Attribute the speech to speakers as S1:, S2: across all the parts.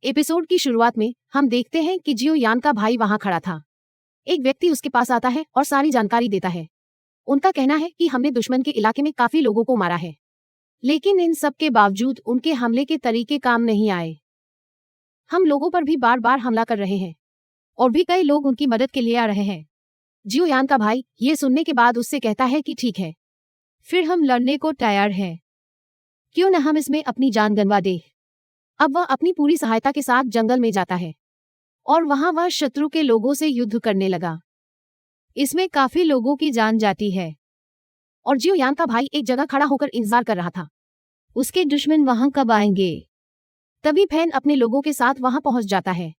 S1: Episode की शुरुआत में हम देखते हैं कि जियो यान का भाई वहां खड़ा था। एक व्यक्ति उसके पास आता है और सारी जानकारी देता है। उनका कहना है कि हमने दुश्मन के इलाके में काफी लोगों को मारा है, लेकिन इन सब के बावजूद उनके हमले के तरीके काम नहीं आए। हम लोगों पर भी बार बार हमला कर रहे हैं और भी कई लोग उनकी मदद के लिए आ रहे हैं। जियो यान का भाई ये सुनने के बाद उससे कहता है कि ठीक है, फिर हम लड़ने को तैयार हैं। क्यों न हम इसमें अपनी जान गंवा दें। अब वह अपनी पूरी सहायता के साथ जंगल में जाता है और वहां वह शत्रु के लोगों से युद्ध करने लगा। इसमें काफी लोगों की जान जाती है और जियो यान का भाई एक जगह खड़ा होकर इंतजार कर रहा था। उसके दुश्मन वहां कब आएंगे। तभी फैन अपने लोगों के साथ वहां पहुंच जाता है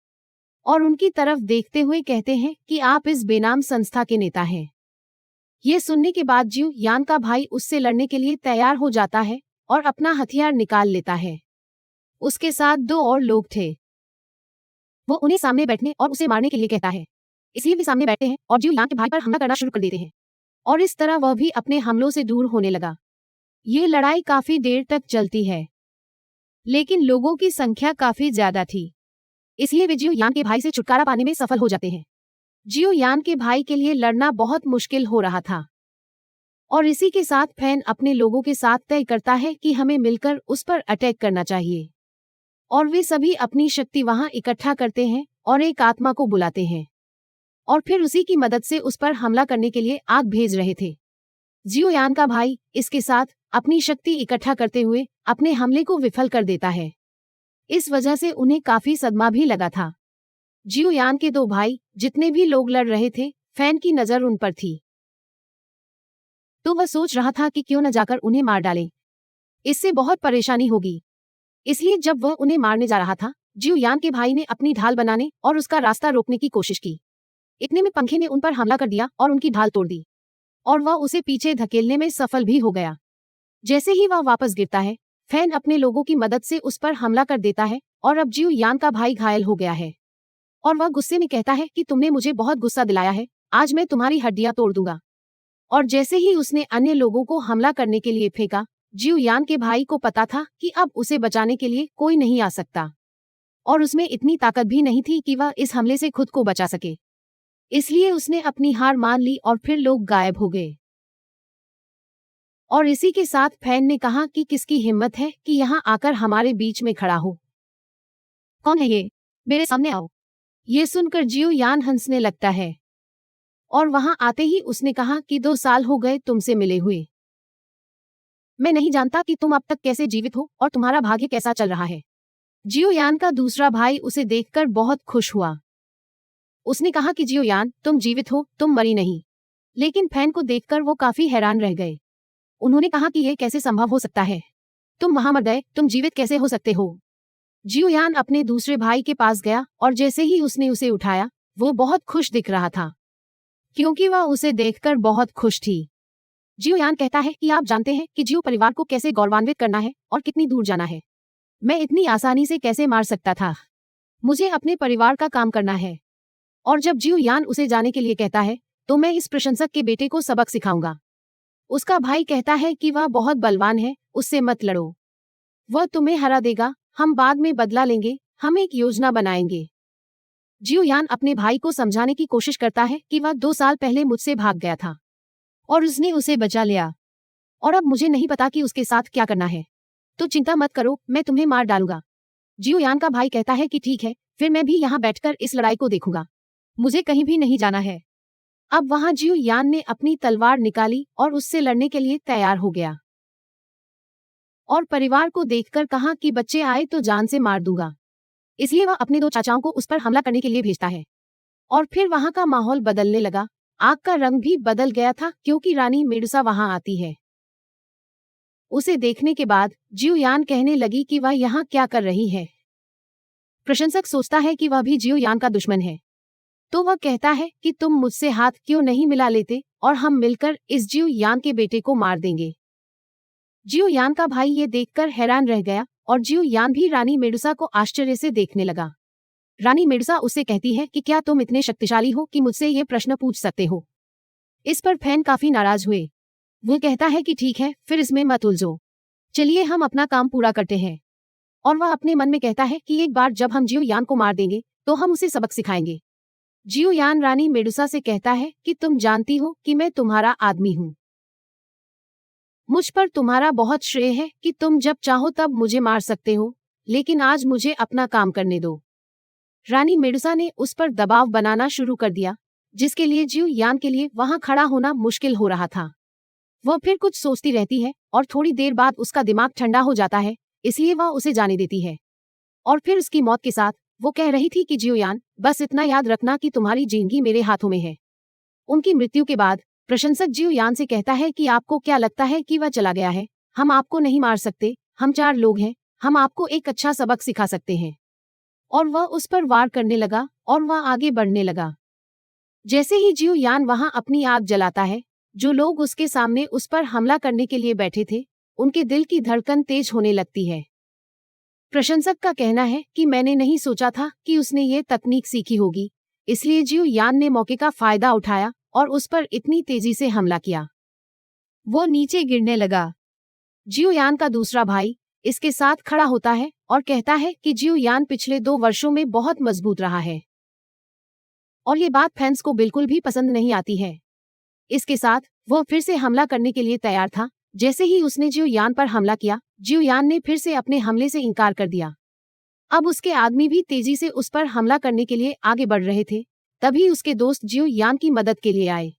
S1: और उनकी तरफ देखते हुए कहते हैं कि आप इस बेनाम संस्था के नेता हैं। ये सुनने के बाद जियो यान का भाई उससे लड़ने के लिए तैयार हो जाता है और अपना हथियार निकाल लेता है। उसके साथ 2 और लोग थे। वो उन्हें सामने बैठने और उसे मारने के लिए कहता है, इसलिए वे सामने बैठते हैं और जियो यान के भाई पर हमला करना शुरू कर देते हैं और इस तरह वह भी अपने हमलों से दूर होने लगा। ये लड़ाई काफी देर तक चलती है, लेकिन लोगों की संख्या काफी ज्यादा थी, इसलिए वे जियो यान के भाई से छुटकारा पाने में सफल हो जाते हैं। जियो यान के भाई के लिए लड़ना बहुत मुश्किल हो रहा था और इसी के साथ फैन अपने लोगों के साथ तय करता है कि हमें मिलकर उस पर अटैक करना चाहिए और वे सभी अपनी शक्ति वहां इकट्ठा करते हैं और एक आत्मा को बुलाते हैं और फिर उसी की मदद से उस पर हमला करने के लिए आग भेज रहे थे। जियो यान का भाई इसके साथ अपनी शक्ति इकट्ठा करते हुए अपने हमले को विफल कर देता है। इस वजह से उन्हें काफी सदमा भी लगा था। जियो यान के 2 भाई जितने भी लोग लड़ रहे थे, फैन की नजर उन पर थी, तो वह सोच रहा था कि क्यों न जाकर उन्हें मार डाले, इससे बहुत परेशानी होगी। इसलिए जब वह उन्हें मारने जा रहा था, जियो यान के भाई ने अपनी ढाल बनाने और उसका रास्ता रोकने की कोशिश की। इतने में पंखे ने उन पर हमला कर दिया और उनकी ढाल तोड़ दी और वह उसे पीछे धकेलने में सफल भी हो गया। जैसे ही वह वापस गिरता है, फैन अपने लोगों की मदद से उस पर हमला कर देता है और अब जियो यान का भाई घायल हो गया है और वह गुस्से में कहता है कि तुमने मुझे बहुत गुस्सा दिलाया है, आज मैं तुम्हारी हड्डियां तोड़ दूंगा। और जैसे ही उसने अन्य लोगों को हमला करने के लिए फेंका, जियो यान के भाई को पता था कि अब उसे बचाने के लिए कोई नहीं आ सकता और उसमें इतनी ताकत भी नहीं थी कि वह इस हमले से खुद को बचा सके। इसलिए उसने अपनी हार मान ली और फिर लोग गायब हो गए। और इसी के साथ फैन ने कहा कि किसकी हिम्मत है कि यहाँ आकर हमारे बीच में खड़ा हो। कौन है ये? मेरे सामने आओ। ये सुनकर जियो यान हंसने लगता है और वहां आते ही उसने कहा कि 2 साल हो गए तुमसे मिले हुए। मैं नहीं जानता कि तुम अब तक कैसे जीवित हो और तुम्हारा भाग्य कैसा चल रहा है। जियो यान का दूसरा भाई उसे देखकर बहुत खुश हुआ। उसने कहा कि जियो यान, तुम जीवित हो, तुम मरी नहीं। लेकिन फैन को देखकर वो काफी हैरान रह गए। उन्होंने कहा कि यह कैसे संभव हो सकता है, तुम वहां मर गए, तुम जीवित कैसे हो सकते हो। जियो यान अपने दूसरे भाई के पास गया और जैसे ही उसने उसे उठाया, वो बहुत खुश दिख रहा था क्योंकि वह उसे देखकर बहुत खुश थी। जियो यान कहता है कि आप जानते हैं कि जियो परिवार को कैसे गौरवान्वित करना है और कितनी दूर जाना है। मैं इतनी आसानी से कैसे मार सकता था। मुझे अपने परिवार का काम करना है। और जब जियो यान उसे जाने के लिए कहता है, तो मैं इस प्रशंसक के बेटे को सबक सिखाऊंगा। उसका भाई कहता है कि वह बहुत बलवान है, उससे मत लड़ो, वह तुम्हें हरा देगा, हम बाद में बदला लेंगे, हम एक योजना बनाएंगे। जियो यान अपने भाई को समझाने की कोशिश करता है कि वह 2 साल पहले मुझसे भाग गया था और उसने उसे बचा लिया और अब मुझे नहीं पता कि उसके साथ क्या करना है, तो चिंता मत करो, मैं तुम्हें मार डालूंगा। जियो यान का भाई कहता है कि ठीक है, फिर मैं भी यहाँ बैठकर इस लड़ाई को देखूंगा, मुझे कहीं भी नहीं जाना है। अब वहां जियो यान ने अपनी तलवार निकाली और उससे लड़ने के लिए तैयार हो गया और परिवार को देखकर कहा कि बच्चे आए तो जान से मार दूंगा। इसलिए वह अपने 2 चाचाओं को उस पर हमला करने के लिए भेजता है और फिर वहां का माहौल बदलने लगा। आग का रंग भी बदल गया था क्योंकि रानी मेडुसा वहां आती है। उसे देखने के बाद जियो यान कहने लगी कि वह यहाँ क्या कर रही है। प्रशंसक सोचता है कि वह भी जियो यान का दुश्मन है, तो वह कहता है कि तुम मुझसे हाथ क्यों नहीं मिला लेते और हम मिलकर इस जियो यान के बेटे को मार देंगे। जियो यान का भाई ये देखकर हैरान रह गया और जियो यान भी रानी मेडुसा को आश्चर्य से देखने लगा। रानी मेडुसा उससे कहती है कि क्या तुम इतने शक्तिशाली हो कि मुझसे ये प्रश्न पूछ सकते हो। इस पर फैन काफी नाराज हुए। वो कहता है कि ठीक है, फिर इसमें मत उलझो, चलिए हम अपना काम पूरा करते हैं। और वह अपने मन में कहता है कि एक बार जब हम जियो यान को मार देंगे तो हम उसे सबक सिखाएंगे। जियो यान रानी मेडुसा से कहता है कि तुम जानती हो कि मैं तुम्हारा आदमी हूँ। मुझ पर तुम्हारा बहुत श्रेय है कि तुम जब चाहो तब मुझे मार सकते हो, लेकिन आज मुझे अपना काम करने दो। रानी मेडुसा ने उस पर दबाव बनाना शुरू कर दिया, जिसके लिए जियो यान के लिए वहां खड़ा होना मुश्किल हो रहा था। वह फिर कुछ सोचती रहती है और थोड़ी देर बाद उसका दिमाग ठंडा हो जाता है, इसलिए वह उसे जाने देती है। और फिर उसकी मौत के साथ वो कह रही थी कि जियो यान, बस इतना याद रखना कि तुम्हारी जिंदगी मेरे हाथों में है। उनकी मृत्यु के बाद प्रशंसक जियो यान से कहता है कि आपको क्या लगता है कि वह चला गया है? हम आपको नहीं मार सकते, हम 4 लोग हैं, हम आपको एक अच्छा सबक सिखा सकते हैं। और वह उस पर वार करने लगा और वह आगे बढ़ने लगा। जैसे ही जियो यान वहां अपनी आग जलाता है, जो लोग उसके सामने उस पर हमला करने के लिए बैठे थे, उनके दिल की धड़कन तेज होने लगती है। प्रशंसक का कहना है कि मैंने नहीं सोचा था कि उसने ये तकनीक सीखी होगी, इसलिए जियो यान ने मौके का फायदा उठाया और उस पर इतनी तेजी से हमला किया। वो नीचे गिरने लगा। जियो यान का दूसरा भाई इसके साथ खड़ा होता है और कहता है कि जियो यान पिछले 2 वर्षों में बहुत मजबूत रहा है। और ये बात फैंस को बिल्कुल भी पसंद नहीं आती है। इसके साथ वह फिर से हमला करने के लिए तैयार था। जैसे ही उसने जियो यान पर हमला किया, जियो यान ने फिर से अपने हमले से इनकार कर दिया। अब उसके आदमी भी तेजी से उस पर हमला करने के लिए आगे बढ़ रहे थे। तभी उसके दोस्त जियो यान की मदद के लिए आए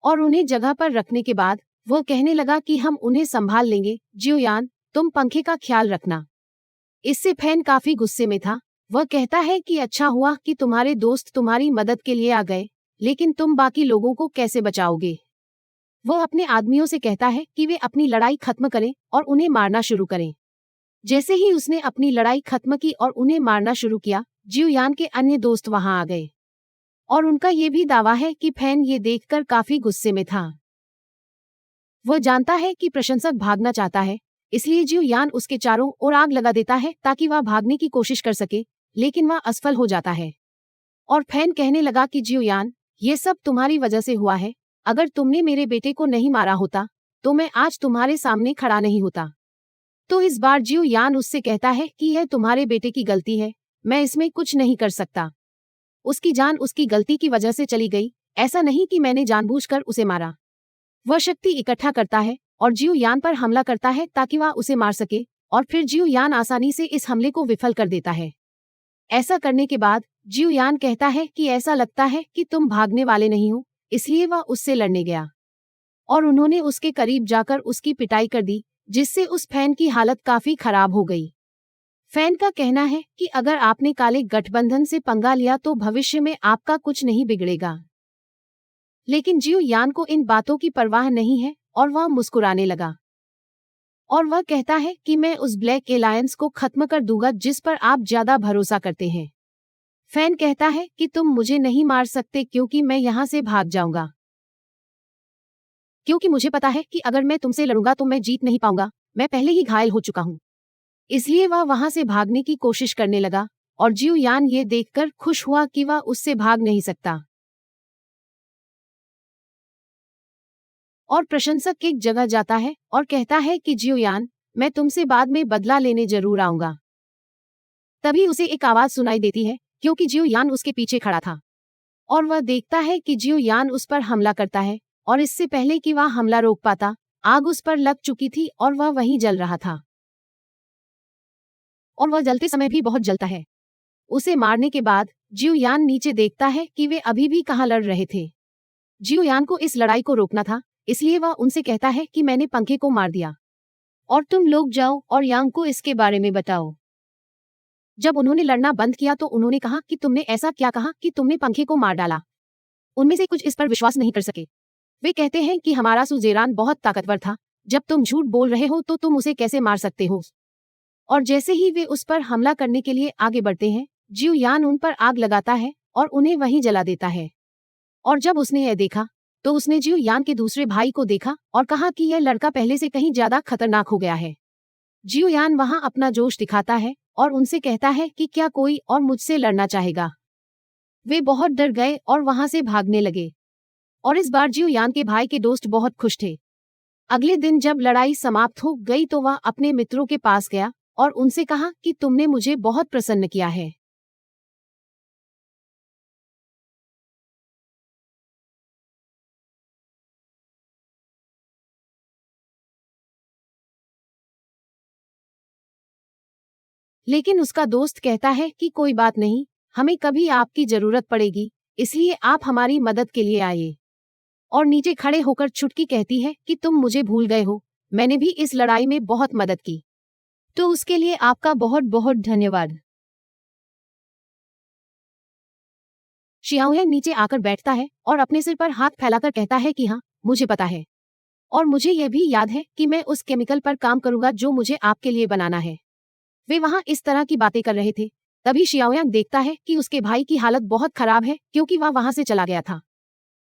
S1: और उन्हें जगह पर रखने के बाद वह कहने लगा कि हम उन्हें संभाल लेंगे। जियो यान, तुम पंखे का ख्याल रखना। इससे फैन काफी गुस्से में था। वह कहता है कि अच्छा हुआ कि तुम्हारे दोस्त तुम्हारी मदद के लिए आ गए, लेकिन तुम बाकी लोगों को कैसे बचाओगे? वह अपने आदमियों से कहता है कि वे अपनी लड़ाई खत्म करें और उन्हें मारना शुरू करें। जैसे ही उसने अपनी लड़ाई खत्म की और उन्हें मारना शुरू किया, जियो यान के अन्य दोस्त वहां आ गए और उनका ये भी दावा है कि फैन ये देखकर काफी गुस्से में था। वह जानता है कि प्रशंसक भागना चाहता है, इसलिए जियो यान उसके चारों ओर आग लगा देता है ताकि वह भागने की कोशिश कर सके, लेकिन वह असफल हो जाता है। और फैन कहने लगा कि जियो यान, ये सब तुम्हारी वजह से हुआ है। अगर तुमने मेरे बेटे को नहीं मारा होता तो मैं आज तुम्हारे सामने खड़ा नहीं होता। तो इस बार जियो यान उससे कहता है कि यह तुम्हारे बेटे की गलती है, मैं इसमें कुछ नहीं कर सकता। उसकी जान उसकी गलती की वजह से चली गई, ऐसा नहीं कि मैंने जानबूझकर उसे मारा। वह शक्ति इकट्ठा करता है और जियो यान पर हमला करता है ताकि वह उसे मार सके, और फिर जियो यान आसानी से इस हमले को विफल कर देता है। ऐसा करने के बाद जियो यान कहता है कि ऐसा लगता है कि तुम भागने वाले नहीं हो, इसलिए वह उससे लड़ने गया और उन्होंने उसके करीब जाकर उसकी पिटाई कर दी, जिससे उस फैन की हालत काफी खराब हो गई। फैन का कहना है कि अगर आपने काले गठबंधन से पंगा लिया तो भविष्य में आपका कुछ नहीं बिगड़ेगा। लेकिन जियो यान को इन बातों की परवाह नहीं है और वह मुस्कुराने लगा और वह कहता है कि मैं उस ब्लैक एलायंस को खत्म कर दूंगा जिस पर आप ज्यादा भरोसा करते हैं। फैन कहता है कि तुम मुझे नहीं मार सकते क्योंकि मैं यहाँ से भाग जाऊंगा, क्योंकि मुझे पता है कि अगर मैं तुमसे लड़ूंगा तो मैं जीत नहीं पाऊंगा, मैं पहले ही घायल हो चुका हूँ। इसलिए वह वहां से भागने की कोशिश करने लगा और जियो यान ये देखकर खुश हुआ कि वह उससे भाग नहीं सकता। और प्रशंसक एक जगह जाता है और कहता है कि जियो यान, मैं तुमसे बाद में बदला लेने जरूर आऊंगा। तभी उसे एक आवाज सुनाई देती है, क्योंकि जियो यान उसके पीछे खड़ा था और वह देखता है कि जियो यान उस पर हमला करता है और इससे पहले कि वह हमला रोक पाता, आग उस पर लग चुकी थी और वह वहीं जल रहा था और वह जलते समय भी बहुत जलता है। उसे मारने के बाद जियो यान नीचे देखता है कि वे अभी भी कहां लड़ रहे थे। जियो यान को इस लड़ाई को रोकना था, इसलिए वह उनसे कहता है कि मैंने पंखे को मार दिया और तुम लोग जाओ और यांग को इसके बारे में बताओ। जब उन्होंने लड़ना बंद किया तो उन्होंने कहा कि तुमने ऐसा क्या कहा कि तुमने पंखे को मार डाला। उनमें से कुछ इस पर विश्वास नहीं कर सके। वे कहते हैं कि हमारा सुजेरान बहुत ताकतवर था, जब तुम झूठ बोल रहे हो तो तुम उसे कैसे मार सकते हो। और जैसे ही वे उस पर हमला करने के लिए आगे बढ़ते हैं, जियो यान उन पर आग लगाता है और उन्हें वहीं जला देता है। और जब उसने यह देखा तो उसने जियो यान के दूसरे भाई को देखा और कहा कि यह लड़का पहले से कहीं ज्यादा खतरनाक हो गया है। जियो यान वहां अपना जोश दिखाता है और उनसे कहता है कि क्या कोई और मुझसे लड़ना चाहेगा। वे बहुत डर गए और वहां से भागने लगे और इस बार जियो यान के भाई के दोस्त बहुत खुश थे। अगले दिन जब लड़ाई समाप्त हो गई तो वह अपने मित्रों के पास गया और उनसे कहा कि तुमने मुझे बहुत प्रसन्न किया है। लेकिन उसका दोस्त कहता है कि कोई बात नहीं, हमें कभी आपकी जरूरत पड़ेगी, इसलिए आप हमारी मदद के लिए आए। और नीचे खड़े होकर छुटकी कहती है कि तुम मुझे भूल गए हो, मैंने भी इस लड़ाई में बहुत मदद की, तो उसके लिए आपका बहुत बहुत धन्यवाद। शियाओयांग नीचे आकर बैठता है और अपने सिर पर हाथ फैलाकर कहता है कि हाँ, मुझे पता है, और मुझे यह भी याद है कि मैं उस केमिकल पर काम करूंगा जो मुझे आपके लिए बनाना है। वे वहां इस तरह की बातें कर रहे थे, तभी शियाओयांग देखता है कि उसके भाई की हालत बहुत खराब है क्योंकि वह वहां से चला गया था।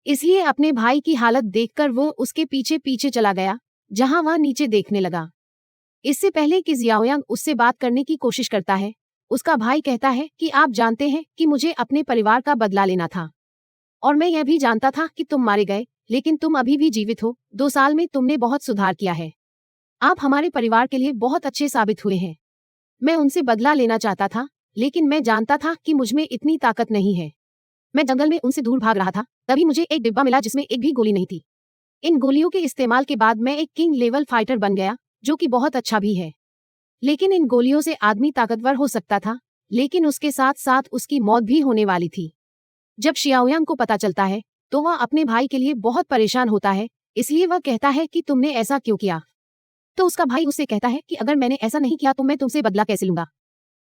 S1: इसलिए अपने भाई की हालत देखकर वो उसके पीछे पीछे चला गया, जहां वह नीचे देखने लगा। इससे पहले कि जियाओयांग उससे बात करने की कोशिश करता है, उसका भाई कहता है कि आप जानते हैं कि मुझे अपने परिवार का बदला लेना था, और मैं यह भी जानता था कि तुम मारे गए, लेकिन तुम अभी भी जीवित हो। 2 साल में तुमने बहुत सुधार किया है, आप हमारे परिवार के लिए बहुत अच्छे साबित हुए हैं। मैं उनसे बदला लेना चाहता था, लेकिन मैं जानता था कि मुझमें इतनी ताकत नहीं है। मैं जंगल में उनसे दूर भाग रहा था, तभी मुझे एक डिब्बा मिला जिसमें एक भी गोली नहीं थी। इन गोलियों के इस्तेमाल के बाद मैं एक किंग लेवल फाइटर बन गया, जो कि बहुत अच्छा भी है। लेकिन इन गोलियों से आदमी ताकतवर हो सकता था, लेकिन उसके साथ साथ उसकी मौत भी होने वाली थी। जब शियाओयांग को पता चलता है, तो वह अपने भाई के लिए बहुत परेशान होता है, इसलिए वह कहता है कि तुमने ऐसा क्यों किया। तो उसका भाई उससे कहता है कि अगर मैंने ऐसा नहीं किया तो मैं तुमसे बदला कैसे लूंगा,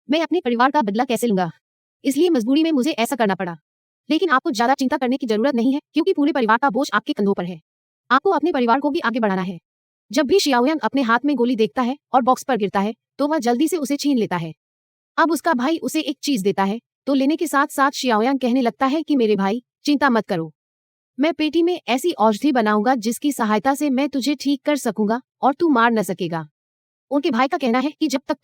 S1: मैं अपने परिवार का बदला कैसे लूंगा, इसलिए मजबूरी में मुझे ऐसा करना पड़ा। लेकिन आपको ज्यादा चिंता करने की जरूरत नहीं है क्योंकि पूरे परिवार का बोझ आपके कंधों पर है, आपको अपने परिवार को भी आगे बढ़ाना है। जब भी शियाओयांग अपने हाथ में गोली देखता है और बॉक्स पर गिरता है, तो वह जल्दी से उसे छीन लेता है। अब उसका भाई उसे एक चीज देता है, तो लेने के साथ साथ शियाओयांग कहने लगता है कि मेरे भाई, चिंता मत करो, मैं पेटी में ऐसी औषधि बनाऊंगा जिसकी सहायता से मैं तुझे ठीक कर सकूंगा और तू मार न सकेगा। उनके भाई का कहना है कि जब तक